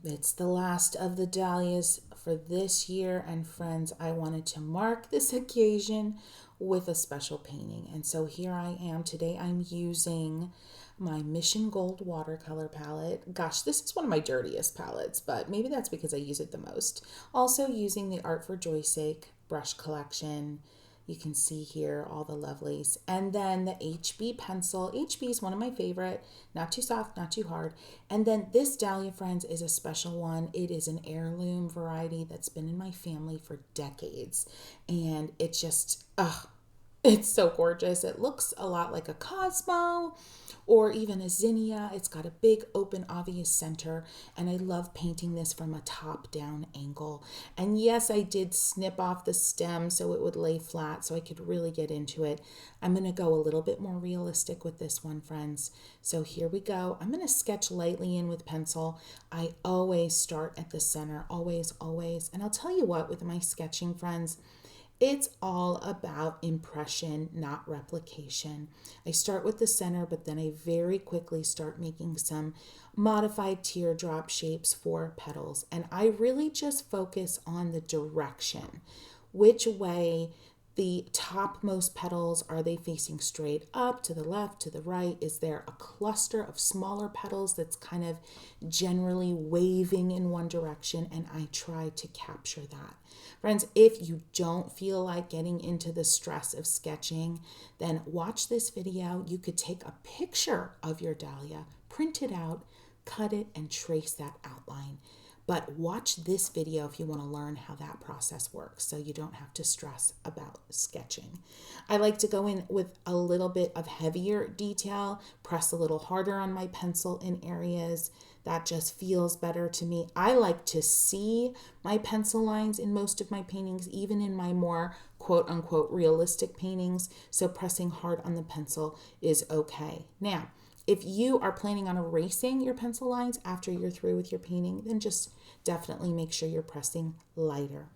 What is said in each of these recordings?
It's the last of the dahlias for this year, and friends, I wanted to mark this occasion with a special painting. And so here I am today. I'm using my Mission Gold watercolor palette. Gosh, this is one of my dirtiest palettes, but maybe that's because I use it the most. Also using the Art for Joy's Sake brush collection. You can see here all the lovelies. And then the HB pencil. HB is one of my favorite. Not too soft, not too hard. And then this Dahlia, friends, is a special one. It is an heirloom variety that's been in my family for decades. And it just, it's so gorgeous. It looks a lot like a Cosmo or even a zinnia. It's got a big open obvious center, and I love painting this from a top down angle. And yes, I did snip off the stem so it would lay flat so I could really get into it. I'm going to go a little bit more realistic with this one, friends. So here we go. I'm going to sketch lightly in with pencil. I always start at the center, always, always. And I'll tell you what, with my sketching, friends, it's all about impression, not replication. I start with the center, but then I very quickly start making some modified teardrop shapes for petals. And I really just focus on the direction. Which way the topmost petals, are they facing straight up, to the left, to the right? Is there a cluster of smaller petals that's kind of generally waving in one direction? And I try to capture that. Friends, if you don't feel like getting into the stress of sketching, then watch this video. You could take a picture of your dahlia, print it out, cut it, and trace that outline. But watch this video if you want to learn how that process works so you don't have to stress about sketching. I like to go in with a little bit of heavier detail, press a little harder on my pencil in areas. That just feels better to me. I like to see my pencil lines in most of my paintings, even in my more quote unquote realistic paintings. So pressing hard on the pencil is okay. Now, if you are planning on erasing your pencil lines after you're through with your painting, then just definitely make sure you're pressing lighter.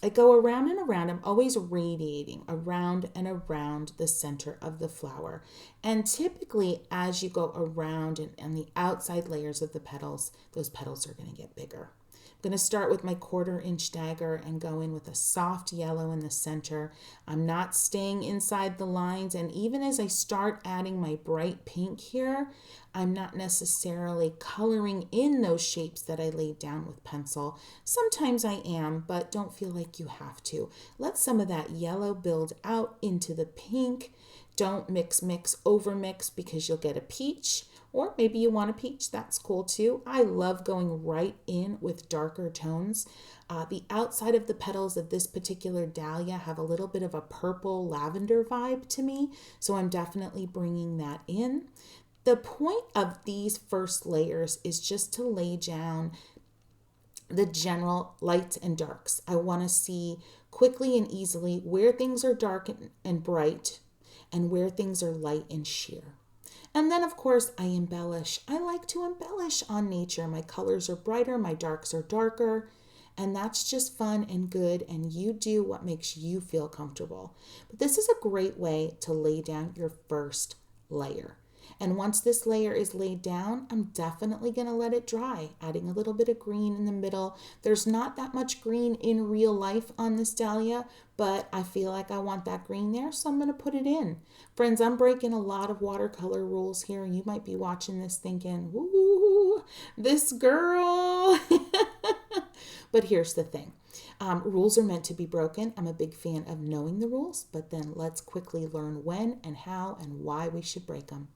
I go around and around. I'm always radiating around and around the center of the flower. And typically, as you go around and the outside layers of the petals, those petals are going to get bigger. I'm going to start with my 1/4-inch dagger and go in with a soft yellow in the center. I'm not staying inside the lines, and even as I start adding my bright pink here, I'm not necessarily coloring in those shapes that I laid down with pencil. Sometimes I am, but don't feel like you have to. Let some of that yellow build out into the pink. Don't mix, over mix, because you'll get a peach. Or maybe you want a peach, that's cool too. I love going right in with darker tones. The outside of the petals of this particular dahlia have a little bit of a purple lavender vibe to me, so I'm definitely bringing that in. The point of these first layers is just to lay down the general lights and darks. I want to see quickly and easily where things are dark and bright and where things are light and sheer. And then, of course, I embellish. I like to embellish on nature. My colors are brighter, my darks are darker, and that's just fun and good, and you do what makes you feel comfortable. But this is a great way to lay down your first layer. And once this layer is laid down, I'm definitely going to let it dry, adding a little bit of green in the middle. There's not that much green in real life on this dahlia, but I feel like I want that green there, so I'm going to put it in. Friends, I'm breaking a lot of watercolor rules here. You might be watching this thinking, woo, this girl. But here's the thing. Rules are meant to be broken. I'm a big fan of knowing the rules, but then let's quickly learn when and how and why we should break them.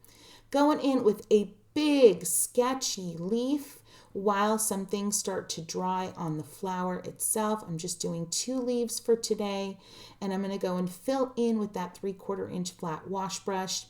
Going in with a big sketchy leaf while some things start to dry on the flower itself. I'm just doing 2 leaves for today, and I'm going to go and fill in with that 3/4-inch flat wash brush.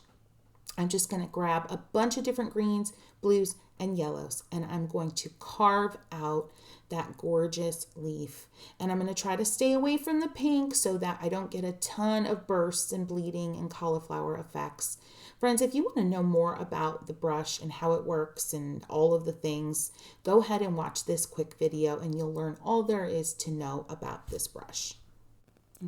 I'm just going to grab a bunch of different greens, blues, and yellows, and I'm going to carve out that gorgeous leaf. And I'm going to try to stay away from the pink so that I don't get a ton of bursts and bleeding and cauliflower effects. Friends, if you want to know more about the brush and how it works and all of the things, go ahead and watch this quick video and you'll learn all there is to know about this brush.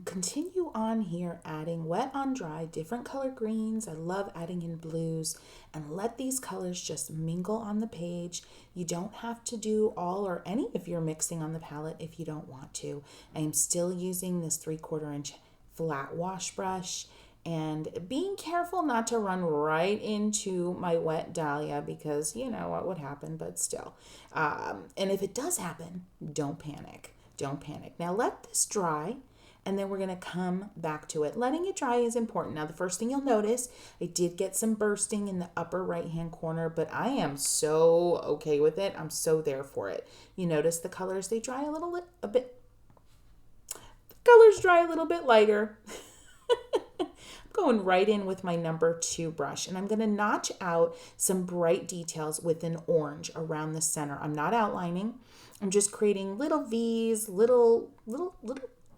Continue on here, adding wet on dry, different color greens. I love adding in blues, and let these colors just mingle on the page. You don't have to do all or any of your mixing on the palette if you don't want to. I am still using this 3/4 inch flat wash brush, and being careful not to run right into my wet dahlia, because you know what would happen, but still. And if it does happen, don't panic. Don't panic. Now let this dry, and then we're going to come back to it. Letting it dry is important. Now, the first thing you'll notice, I did get some bursting in the upper right-hand corner, but I am so okay with it. I'm so there for it. You notice the colors, they dry colors dry a little bit lighter. I'm going right in with my number 2 brush, and I'm going to notch out some bright details with an orange around the center. I'm not outlining. I'm just creating little V's, little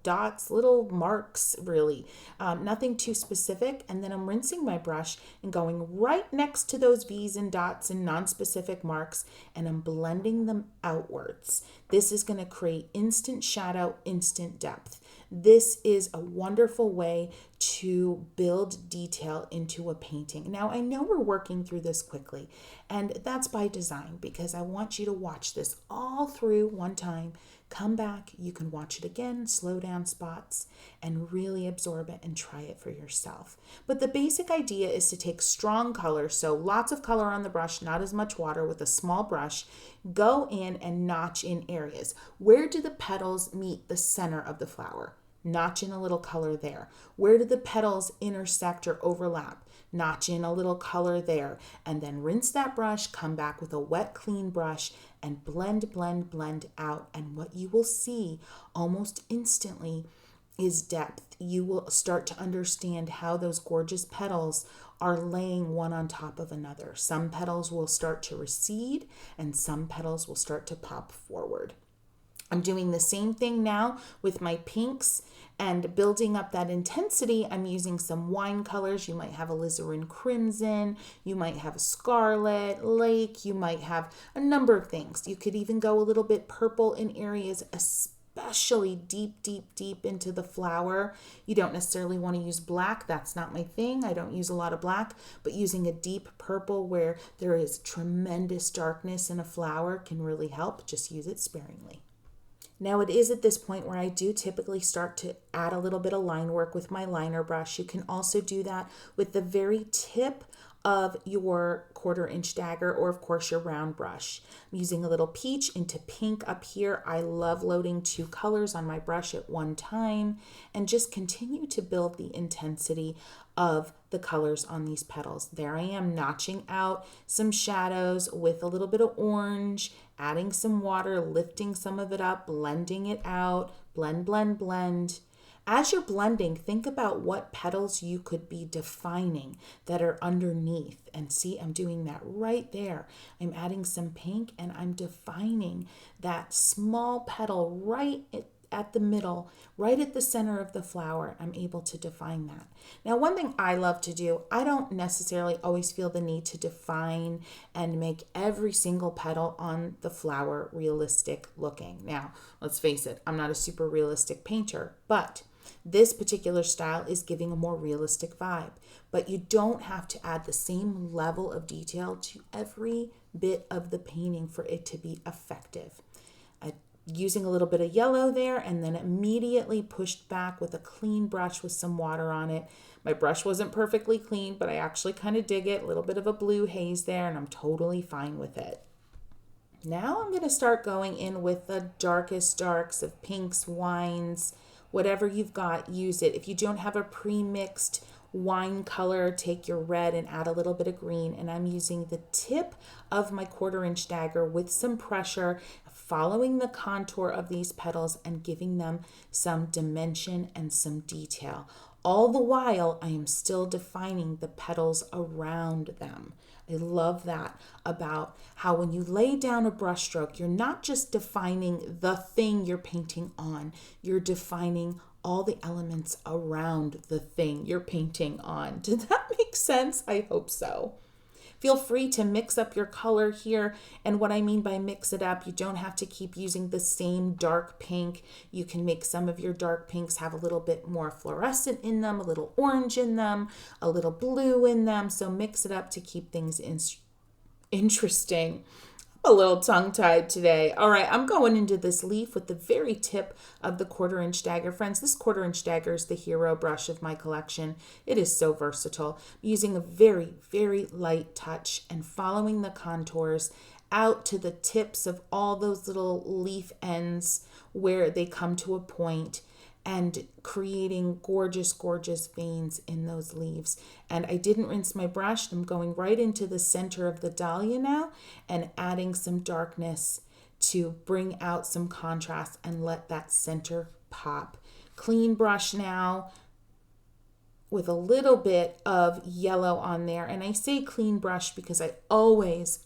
dots, little marks, really. Nothing too specific. And then I'm rinsing my brush and going right next to those V's and dots and non-specific marks, and I'm blending them outwards. This is going to create instant shadow, instant depth. This is a wonderful way to build detail into a painting. Now, I know we're working through this quickly, and that's by design, because I want you to watch this all through one time. Come back, you can watch it again, slow down spots, and really absorb it and try it for yourself. But the basic idea is to take strong color, so lots of color on the brush, not as much water, with a small brush. Go in and notch in areas. Where do the petals meet the center of the flower? Notch in a little color there. Where do the petals intersect or overlap? Notch in a little color there, and then rinse that brush, come back with a wet, clean brush, and blend, blend, blend out. And what you will see almost instantly is depth. You will start to understand how those gorgeous petals are laying one on top of another. Some petals will start to recede, and some petals will start to pop forward. I'm doing the same thing now with my pinks and building up that intensity. I'm using some wine colors. You might have alizarin crimson, you might have a scarlet lake, you might have a number of things. You could even go a little bit purple in areas, especially deep, deep, deep into the flower. You don't necessarily want to use black. That's not my thing. I don't use a lot of black, but using a deep purple where there is tremendous darkness in a flower can really help. Just use it sparingly. Now it is at this point where I do typically start to add a little bit of line work with my liner brush. You can also do that with the very tip of your 1/4 inch dagger, or of course your round brush. I'm using a little peach into pink up here. I love loading 2 colors on my brush at one time, and just continue to build the intensity of the colors on these petals. There I am, notching out some shadows with a little bit of orange, adding some water, lifting some of it up, blending it out, blend, blend, blend. As you're blending, think about what petals you could be defining that are underneath. And see, I'm doing that right there. I'm adding some pink and I'm defining that small petal right at the middle, right at the center of the flower. I'm able to define that. Now, one thing I love to do, I don't necessarily always feel the need to define and make every single petal on the flower realistic looking. Now, let's face it, I'm not a super realistic painter, but this particular style is giving a more realistic vibe. But you don't have to add the same level of detail to every bit of the painting for it to be effective. Using a little bit of yellow there, and then immediately pushed back with a clean brush with some water on it. My brush wasn't perfectly clean, but I actually kind of dig it. A little bit of a blue haze there, and I'm totally fine with it. Now I'm going to start going in with the darkest darks of pinks, wines, whatever you've got, use it. If you don't have a pre-mixed wine color, take your red and add a little bit of green. And I'm using the tip of my 1/4 inch dagger with some pressure, following the contour of these petals and giving them some dimension and some detail. All the while, I am still defining the petals around them. I love that about how when you lay down a brushstroke, you're not just defining the thing you're painting on, you're defining all the elements around the thing you're painting on. Did that make sense? I hope so. Feel free to mix up your color here. And what I mean by mix it up, you don't have to keep using the same dark pink. You can make some of your dark pinks have a little bit more fluorescent in them, a little orange in them, a little blue in them. So mix it up to keep things interesting. A little tongue-tied today. All right, I'm going into this leaf with the very tip of the 1/4-inch dagger. Friends, this 1/4-inch dagger is the hero brush of my collection. It is so versatile. I'm using a very, very light touch and following the contours out to the tips of all those little leaf ends where they come to a point, and creating gorgeous, gorgeous veins in those leaves. And I didn't rinse my brush. I'm going right into the center of the dahlia now and adding some darkness to bring out some contrast and let that center pop. Clean brush now with a little bit of yellow on there. And I say clean brush because I almost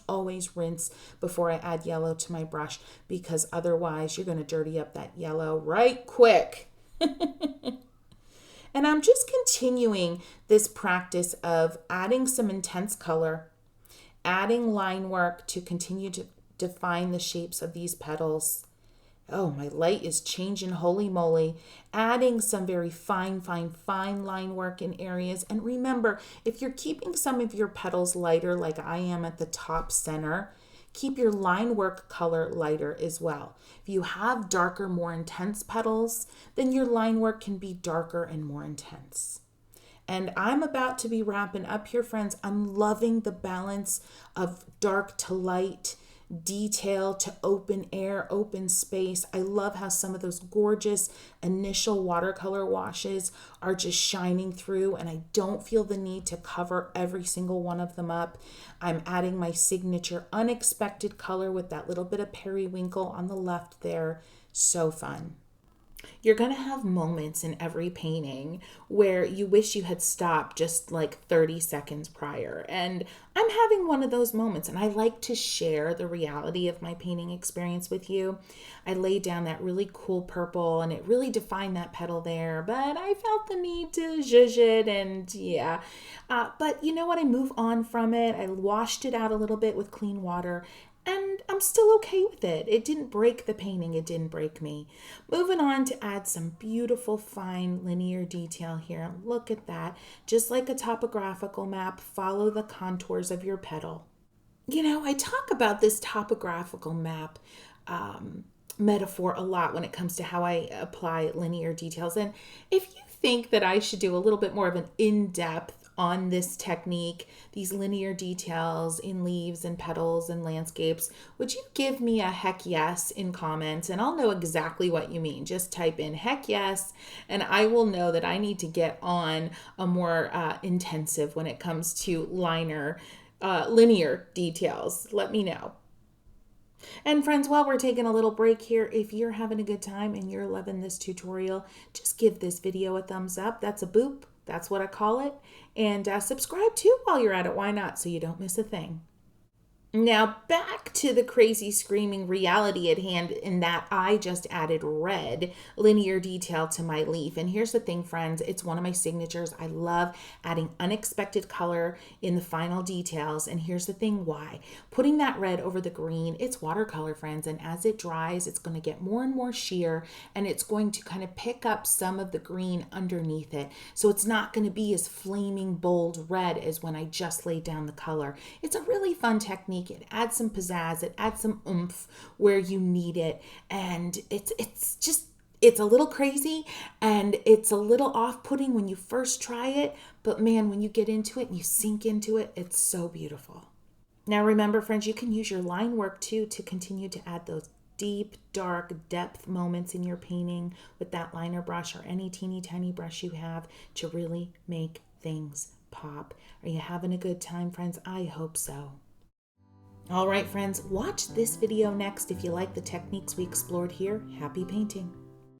always rinse before I add yellow to my brush, because otherwise you're going to dirty up that yellow right quick. And I'm just continuing this practice of adding some intense color, adding line work to continue to define the shapes of these petals. Oh, my light is changing, holy moly. Adding some very fine line work in areas. And remember, if you're keeping some of your petals lighter, like I am at the top center, keep your line work color lighter as well. If you have darker, more intense petals, then your line work can be darker and more intense. And I'm about to be wrapping up here, friends. I'm loving the balance of dark to light, detail to open air, open space. I love how some of those gorgeous initial watercolor washes are just shining through, and I don't feel the need to cover every single one of them up. I'm adding my signature unexpected color with that little bit of periwinkle on the left there. So fun. You're going to have moments in every painting where you wish you had stopped just like 30 seconds prior. And I'm having one of those moments, and I like to share the reality of my painting experience with you. I laid down that really cool purple and it really defined that petal there, but I felt the need to zhuzh it, and yeah. But you know what? I move on from it. I washed it out a little bit with clean water, and I'm still okay with it. It didn't break the painting. It didn't break me. Moving on to add some beautiful fine linear detail here. Look at that. Just like a topographical map, follow the contours of your petal. You know, I talk about this topographical map metaphor a lot when it comes to how I apply linear details. And if you think that I should do a little bit more of an in-depth on this technique, these linear details in leaves and petals and landscapes, would you give me a heck yes in comments, and I'll know exactly what you mean. Just type in heck yes, and I will know that I need to get on a more intensive when it comes to linear details. Let me know. And friends, while we're taking a little break here, if you're having a good time and you're loving this tutorial, just give this video a thumbs up. That's a boop. That's what I call it. And subscribe too while you're at it. Why not? So you don't miss a thing. Now back to the crazy screaming reality at hand, in that I just added red linear detail to my leaf. And here's the thing, friends, it's one of my signatures. I love adding unexpected color in the final details. And here's the thing why. Putting that red over the green, it's watercolor, friends. And as it dries, it's going to get more and more sheer, and it's going to kind of pick up some of the green underneath it. So it's not going to be as flaming bold red as when I just laid down the color. It's a really fun technique. It adds some pizzazz, it adds some oomph where you need it, and it's a little crazy and it's a little off-putting when you first try it, but man, when you get into it and you sink into it, it's so beautiful. Now remember, friends, you can use your line work too to continue to add those deep, dark depth moments in your painting with that liner brush or any teeny tiny brush you have to really make things pop. Are you having a good time, friends? I hope so. All right, friends, watch this video next if you like the techniques we explored here. Happy painting.